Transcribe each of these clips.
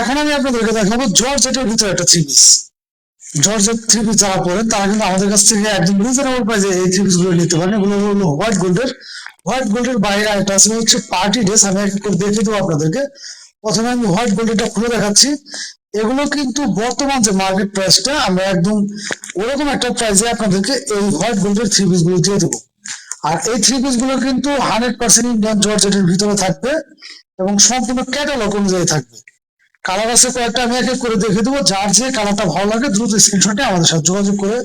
এখন আমি আপনাদেরকে দেখাবো জর্জেটের ভিতরে একটা three piece. Georgette three piece যারা পরেন তারা কিন্তু আমাদের কাছ থেকে একদম রিজনেবল প্রাইসে এই থ্রি পিস গুলো নিতে পারেন। এগুলো হলো হোয়াইট গোল্ডের বাইরে একটা আছে হচ্ছে পার্টি ড্রেস। আমি এক এক করে দেখিয়ে দেবো আপনাদেরকে। প্রথমে আমি হোয়াইট গোল্ডেরটা খুলে দেখাচ্ছি। এগুলো কিন্তু বর্তমান যে মার্কেট প্রাইসটা আমরা একদম ওরকম একটা প্রাইসে আপনাদেরকে এই হোয়াইট গোল্ডের থ্রি পিস গুলো দিয়ে দেবো। আর এই থ্রি পিস গুলো কিন্তু 100% ইন্ডিয়ান জর্জেটের ভিতরে থাকবে এবং সম্পূর্ণ ক্যাটালগ অনুযায়ী থাকবে। কালার আছে কয়েকটা, আমি এক এক করে দেখে দেবো। যার যে কালারটা ভালো লাগে দ্রুত স্ক্রিনশটে আমাদের সাথে যোগাযোগ করে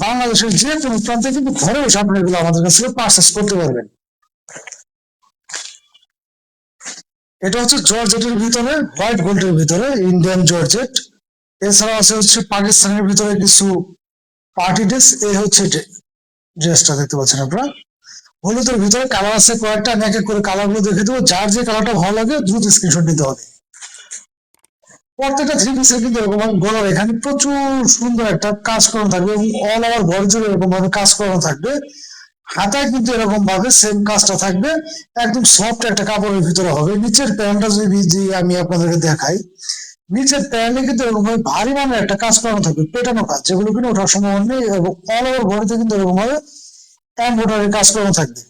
বাংলাদেশের যে কোনো প্রান্তে কিন্তু ঘরে বসে আপনি এগুলো আমাদের কাছ থেকে পারচেস করতে পারবেন। এটা হচ্ছে জর্জেটের ভিতরে, হোয়াইট গোল্ডের ভিতরে ইন্ডিয়ান জর্জেট। এছাড়া আছে হচ্ছে পাকিস্তানের ভিতরে কিছু পার্টি ড্রেস। এই হচ্ছে ড্রেসটা দেখতে পাচ্ছেন আপনারা। হলুদের ভিতরে কালার আছে কয়েকটা, আমি এক এক করে কালার গুলো দেখে দেবো। যার যে কালারটা ভালো লাগে দ্রুত স্ক্রিনশট নিতে হবে। প্রত্যেকটা থ্রি পিসের কিন্তু এরকম গলার এখানে প্রচুর সুন্দর একটা কাজ করানো থাকবে এবং অল ওভার বডি জুড়ে এরকম ভাবে কাজ করানো থাকবে। হাতায় কিন্তু এরকম ভাবে সেম কাজটা থাকবে। একদম সফট একটা কাপড়ের ভিতরে হবে। নিচের প্যান্টটা যদি আমি আপনাদেরকে দেখাই, নিচের প্যান্টে কিন্তু এরকম ভাবে ভারী মানের একটা কাজ করানো থাকবে, পেটানো কাজ, যেগুলো কিন্তু ওঠার সম্ভাবনা নেই। এবং অল ওভার বডিতে কিন্তু এরকম ভাবে এমব্রয়ডারি কাজ করানো থাকবে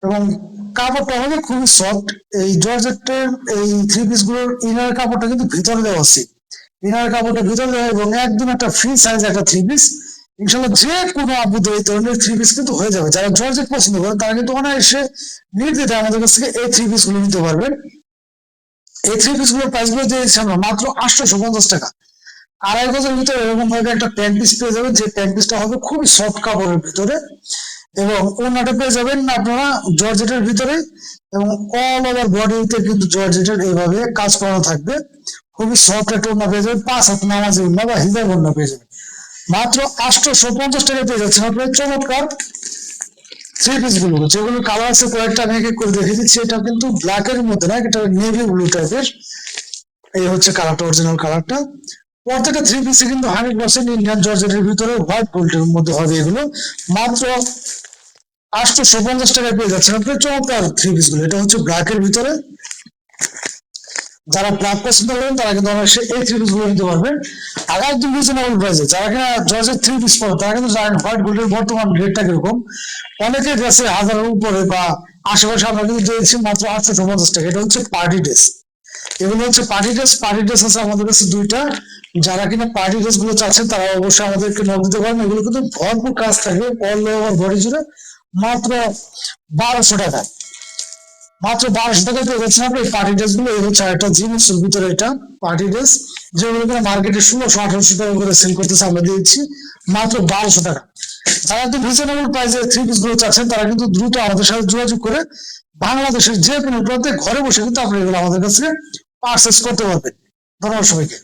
এবং কাপড়টা হবে খুবই সফট। এই জর্জেটের এই থ্রি পিস গুলোর ইনার কাপড়টা কিন্তু ভিতরে দেওয়া আছে। ইনার কাপড়টা ভিতরে দেওয়া এবং একদম একটা ফ্রি সাইজ একটা থ্রি পিস। ইনশাল্লাহ যে কোনো আবুদের এই ধরনের থ্রি পিস কিন্তু হয়ে যাবে। যারা জর্জেট পছন্দ করেন তারা কিন্তু অনায়াসে নির্দ্বিধায় আমাদের কাছ থেকে এই থ্রি পিস গুলো নিতে পারবেন। এই থ্রি পিস গুলোর প্রাইস গুলো দিয়েছি আমরা মাত্র 850 টাকা। আড়াই গজের ভিতরে এরকম ভাবে একটা প্যান্ট পিস পেয়ে যাবেন, যে প্যান্ট পিসটা হবে খুবই সফট কাপড়ের ভিতরে এবং ওড়নাটা পেয়ে যাবেন আপনারা জর্জেটের ভিতরে এবং অল ওভার বডিতে কিন্তু জর্জেটের এইভাবে কাজ করানো থাকবে। খুবই সফট একটা ওড়না পেয়ে যাবেন, 5 হাত নামাজি ওড়না বা হিজাব ওড়না পেয়ে যাবেন। মাত্র 850 টাকা পেয়ে যাচ্ছেন আপনার চমৎকার থ্রি পিস গুলো। যেগুলো কালার আছে কয়েকটা আমি এক এক করে দেখে দিচ্ছি। এটা কিন্তু ব্ল্যাক এর মধ্যে না, এটা নেভি ব্লু টাইপের। এই হচ্ছে কালারটা, অরিজিনাল কালারটা। প্রত্যেকটা থ্রি পিসে কিন্তু 100% ইন্ডিয়ান জর্জেটের ভিতরে হোয়াইট গোল্ডের মধ্যে হবে এগুলো। মাত্র 850 টাকায় পেয়ে যাচ্ছেন আপনি চমৎকার থ্রি পিস গুলো। এটা হচ্ছে ব্ল্যাক এর ভিতরে। যারা ব্ল্যাক পছন্দ করেন তারা কিন্তু অবশ্যই এই থ্রি পিস গুলো নিতে পারবেন। আর একদম রিজনেবল প্রাইসে যারা কিনা জর্জের থ্রি পিস পরে তারা কিন্তু জানেন হোয়াইট গোল্ডের বর্তমান রেটটা কিরকম। অনেকের কাছে 1000-এর উপরে বা আশেপাশে আমরা কিন্তু দিয়েছি মাত্র 850 টাকা। এটা হচ্ছে পার্টি ড্রেস। এগুলো হচ্ছে পার্টি ড্রেস। পার্টি ড্রেস আছে আমাদের কাছে দুইটা। যারা কিনা পার্টি ড্রেস গুলো চাচ্ছেন তারা অবশ্যই আমাদেরকে নক দিতে পারেন। এগুলো কিন্তু ভরপুর কাজ থাকে অল ওভার বডি জুড়ে। মাত্র 1200 টাকা। মাত্র 1200 টাকায় পেয়ে যাচ্ছেন আপনি এই পার্টি ড্রেস গুলো। এই হচ্ছে একটা জিনিসের ভিতরে এটা পার্টি ড্রেস, যেগুলো কিনা মার্কেটে 1600-1800 টাকা করে সেল করতেছে, আমরা দিয়েছি মাত্র 1200 টাকা। যারা একটু রিজনেবল প্রাইসে থ্রি পিস গুলো চাচ্ছেন তারা কিন্তু দ্রুত আমাদের সাথে যোগাযোগ করে বাংলাদেশের যে কোনো প্রান্তে ঘরে বসে কিন্তু আপনি এগুলো আমাদের কাছে পারচেস করতে পারবেন। ধন্যবাদ সবাইকে।